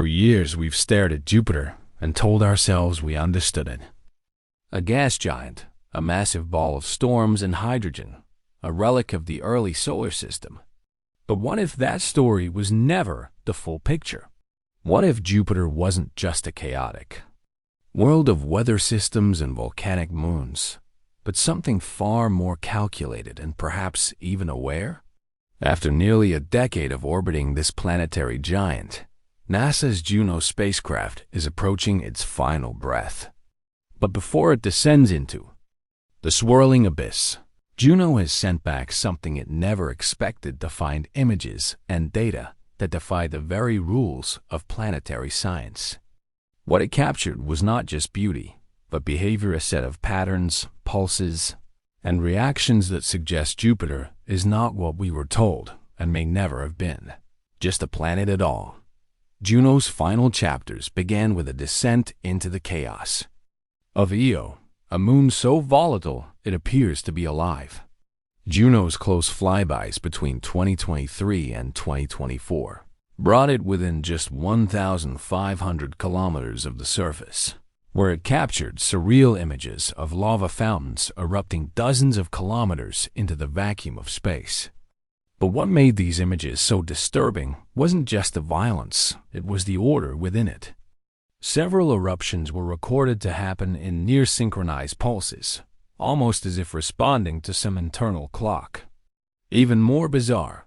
For years we've stared at Jupiter and told ourselves we understood it. A gas giant, a massive ball of storms and hydrogen, a relic of the early solar system. But what if that story was never the full picture? What if Jupiter wasn't just a chaotic world of weather systems and volcanic moons, but something far more calculated and perhaps even aware? After nearly a decade of orbiting this planetary giant, NASA's Juno spacecraft is approaching its final breath. But before it descends into the swirling abyss, Juno has sent back something it never expected to find: images and data that defy the very rules of planetary science. What it captured was not just beauty, but behavior, a set of patterns, pulses, and reactions that suggest Jupiter is not what we were told and may never have been just a planet at all. Juno's final chapters began with a descent into the chaos of Io, a moon so volatile it appears to be alive. Juno's close flybys between 2023 and 2024 brought it within just 1,500 kilometers of the surface, where it captured surreal images of lava fountains erupting dozens of kilometers into the vacuum of space. But what made these images so disturbing wasn't just the violence, it was the order within it. Several eruptions were recorded to happen in near-synchronized pulses, almost as if responding to some internal clock. Even more bizarre,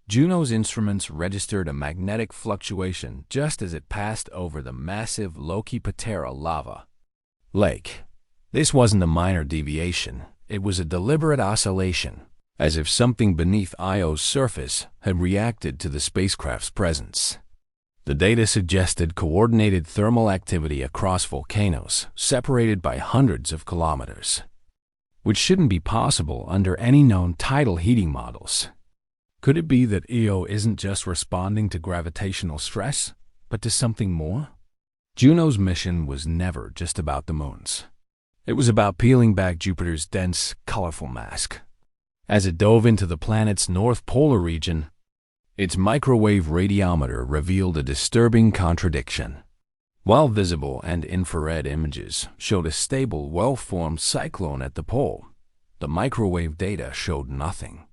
Juno's instruments registered a magnetic fluctuation just as it passed over the massive Loki-Patera lava lake. This wasn't a minor deviation, it was a deliberate oscillation, as if something beneath Io's surface had reacted to the spacecraft's presence. The data suggested coordinated thermal activity across volcanoes, separated by hundreds of kilometers, which shouldn't be possible under any known tidal heating models. Could it be that Io isn't just responding to gravitational stress, but to something more? Juno's mission was never just about the moons. It was about peeling back Jupiter's dense, colorful mask. As it dove into the planet's north polar region, its microwave radiometer revealed a disturbing contradiction. While visible and infrared images showed a stable, well-formed cyclone at the pole, the microwave data showed nothing.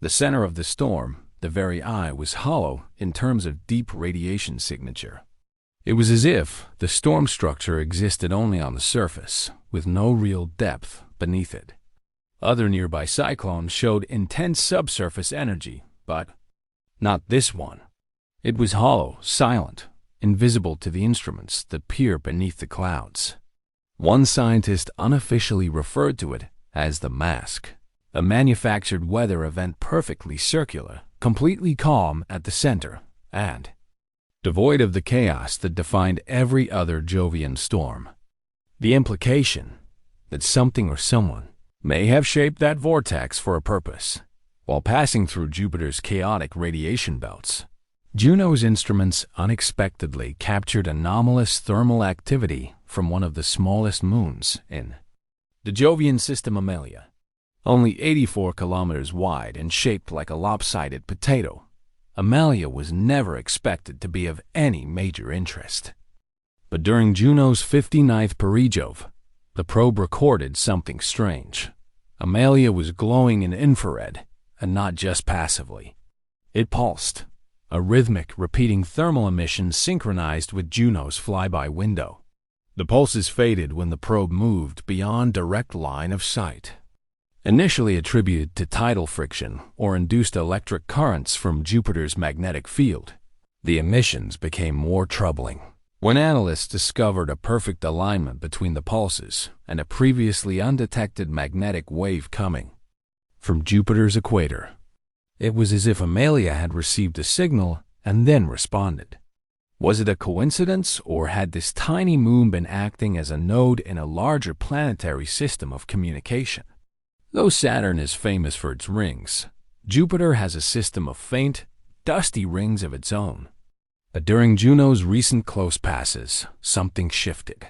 The center of the storm, the very eye, was hollow in terms of deep radiation signature. It was as if the storm structure existed only on the surface, with no real depth beneath it. Other nearby cyclones showed intense subsurface energy, but not this one. It was hollow, silent, invisible to the instruments that peer beneath the clouds. One scientist unofficially referred to it as the mask, a manufactured weather event perfectly circular, completely calm at the center, and devoid of the chaos that defined every other Jovian storm. The implication that something or someone may have shaped that vortex for a purpose. While passing through Jupiter's chaotic radiation belts, Juno's instruments unexpectedly captured anomalous thermal activity from one of the smallest moons in the Jovian system, Amelia. Only 84 kilometers wide and shaped like a lopsided potato, Amelia was never expected to be of any major interest. But during Juno's 59th perijove, the probe recorded something strange. Amelia was glowing in infrared, and not just passively. It pulsed, a rhythmic, repeating thermal emission synchronized with Juno's flyby window. The pulses faded when the probe moved beyond direct line of sight. Initially attributed to tidal friction or induced electric currents from Jupiter's magnetic field, the emissions became more troubling when analysts discovered a perfect alignment between the pulses and a previously undetected magnetic wave coming from Jupiter's equator. It was as if Amelia had received a signal and then responded. Was it a coincidence, or had this tiny moon been acting as a node in a larger planetary system of communication? Though Saturn is famous for its rings, Jupiter has a system of faint, dusty rings of its own. But during Juno's recent close passes, something shifted.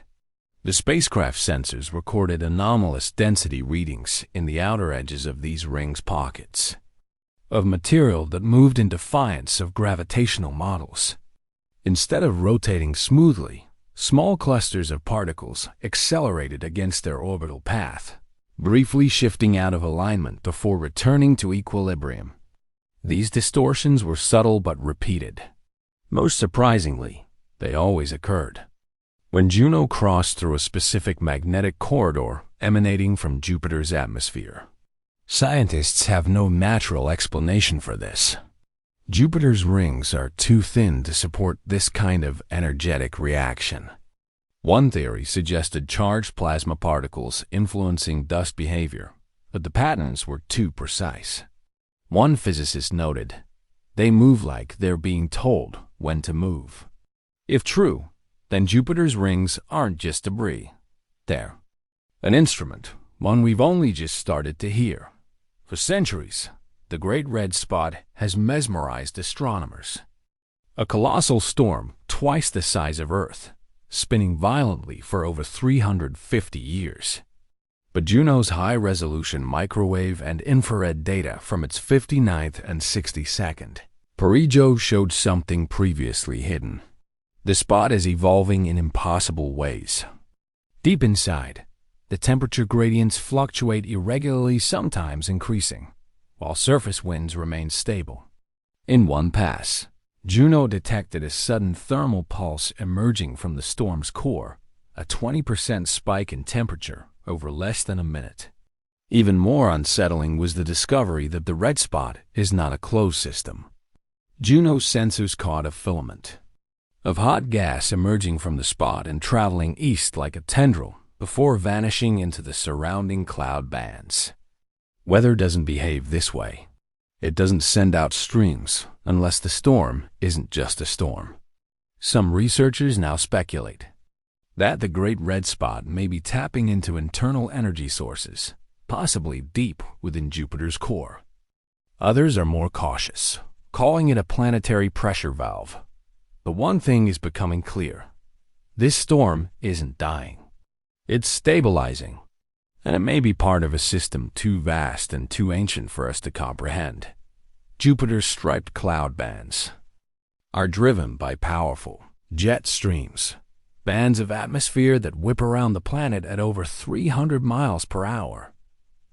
The spacecraft sensors recorded anomalous density readings in the outer edges of these rings' pockets, of material that moved in defiance of gravitational models. Instead of rotating smoothly, small clusters of particles accelerated against their orbital path, briefly shifting out of alignment before returning to equilibrium. These distortions were subtle but repeated. Most surprisingly, they always occurred when Juno crossed through a specific magnetic corridor emanating from Jupiter's atmosphere. Scientists have no natural explanation for this. Jupiter's rings are too thin to support this kind of energetic reaction. One theory suggested charged plasma particles influencing dust behavior, but the patterns were too precise. One physicist noted, "They move like they're being told when to move." If true, then Jupiter's rings aren't just debris. They're an instrument, one we've only just started to hear. For centuries, the Great Red Spot has mesmerized astronomers. A colossal storm twice the size of Earth, spinning violently for over 350 years. But Juno's high-resolution microwave and infrared data from its 59th and 62nd perigeo showed something previously hidden. The spot is evolving in impossible ways. Deep inside, the temperature gradients fluctuate irregularly, sometimes increasing, while surface winds remain stable. In one pass, Juno detected a sudden thermal pulse emerging from the storm's core, a 20% spike in temperature over less than a minute. Even more unsettling was the discovery that the red spot is not a closed system. Juno's sensors caught a filament of hot gas emerging from the spot and traveling east like a tendril before vanishing into the surrounding cloud bands. Weather doesn't behave this way. It doesn't send out streams unless the storm isn't just a storm. Some researchers now speculate that the Great Red Spot may be tapping into internal energy sources, possibly deep within Jupiter's core. Others are more cautious, calling it a planetary pressure valve. But one thing is becoming clear. This storm isn't dying. It's stabilizing, and it may be part of a system too vast and too ancient for us to comprehend. Jupiter's striped cloud bands are driven by powerful jet streams, bands of atmosphere that whip around the planet at over 300 miles per hour.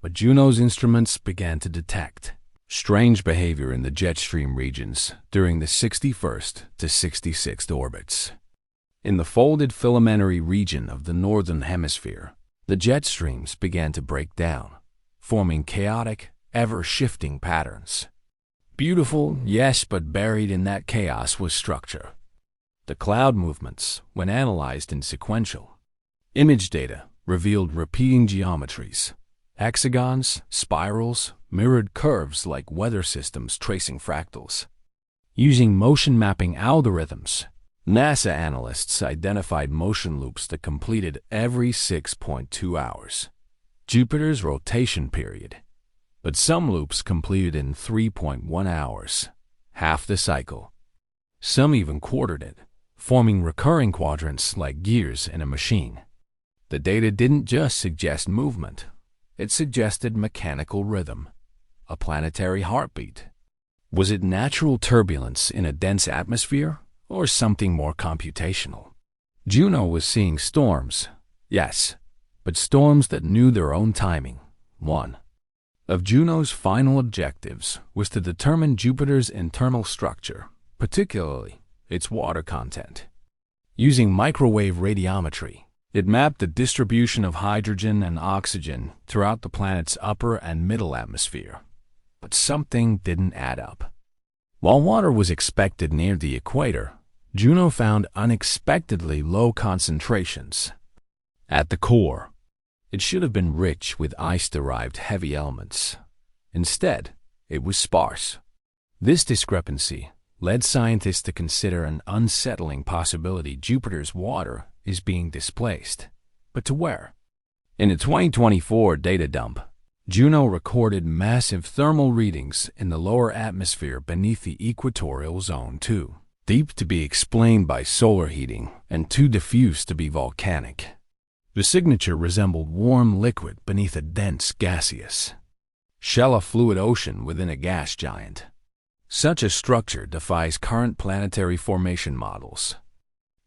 But Juno's instruments began to detect strange behavior in the jet stream regions during the 61st to 66th orbits. In the folded filamentary region of the northern hemisphere, the jet streams began to break down, forming chaotic, ever-shifting patterns. Beautiful, yes, but buried in that chaos was structure. The cloud movements, when analyzed in sequential image data, revealed repeating geometries, hexagons, spirals, mirrored curves like weather systems tracing fractals. Using motion mapping algorithms, NASA analysts identified motion loops that completed every 6.2 hours, Jupiter's rotation period. But some loops completed in 3.1 hours, half the cycle. Some even quartered it, forming recurring quadrants like gears in a machine. The data didn't just suggest movement, it suggested mechanical rhythm, a planetary heartbeat. Was it natural turbulence in a dense atmosphere, or something more computational? Juno was seeing storms, yes, but storms that knew their own timing. One of Juno's final objectives was to determine Jupiter's internal structure, particularly its water content. Using microwave radiometry, it mapped the distribution of hydrogen and oxygen throughout the planet's upper and middle atmosphere. But something didn't add up. While water was expected near the equator, Juno found unexpectedly low concentrations. At the core, it should have been rich with ice-derived heavy elements. Instead, it was sparse. This discrepancy led scientists to consider an unsettling possibility: Jupiter's water is being displaced. But to where? In a 2024 data dump, Juno recorded massive thermal readings in the lower atmosphere beneath the equatorial zone, too deep to be explained by solar heating and too diffuse to be volcanic. The signature resembled warm liquid beneath a dense gaseous shell, a fluid ocean within a gas giant. Such a structure defies current planetary formation models.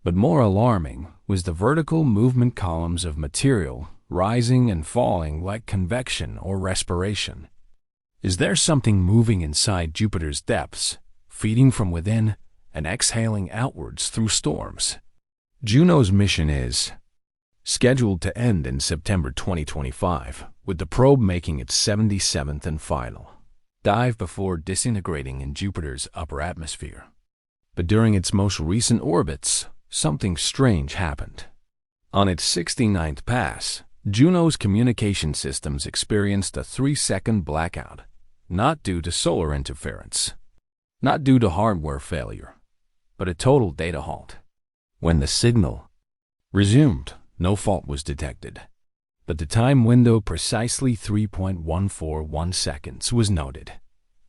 But more alarming was the vertical movement columns of material rising and falling like convection or respiration. Is there something moving inside Jupiter's depths, feeding from within and exhaling outwards through storms? Juno's mission is scheduled to end in September 2025, with the probe making its 77th and final dive before disintegrating in Jupiter's upper atmosphere. But during its most recent orbits, something strange happened. On its 69th pass, Juno's communication systems experienced a 3-second blackout, not due to solar interference, not due to hardware failure, but a total data halt. When the signal resumed, no fault was detected, but the time window precisely 3.141 seconds was noted,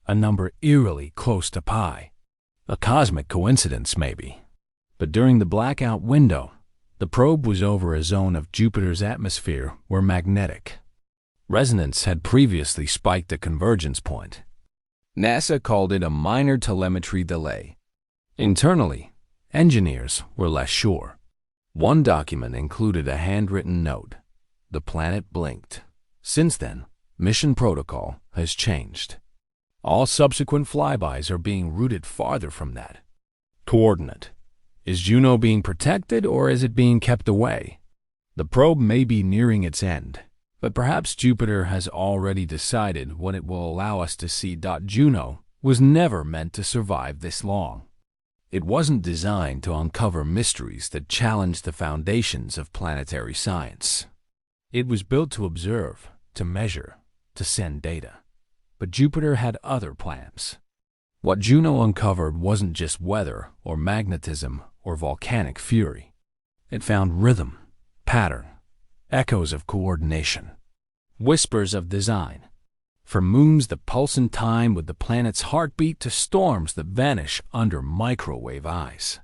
a number eerily close to pi. A cosmic coincidence, maybe. But during the blackout window, the probe was over a zone of Jupiter's atmosphere where magnetic resonance had previously spiked a convergence point. NASA called it a minor telemetry delay. Internally, engineers were less sure. One document included a handwritten note. The planet blinked. Since then, mission protocol has changed. All subsequent flybys are being routed farther from that coordinate. Is Juno being protected or is it being kept away? The probe may be nearing its end, but perhaps Jupiter has already decided what it will allow us to see. Juno was never meant to survive this long. It wasn't designed to uncover mysteries that challenge the foundations of planetary science. It was built to observe, to measure, to send data. But Jupiter had other plans. What Juno uncovered wasn't just weather or magnetism or volcanic fury. It found rhythm, pattern, echoes of coordination, whispers of design. From moons that pulse in time with the planet's heartbeat to storms that vanish under microwave eyes.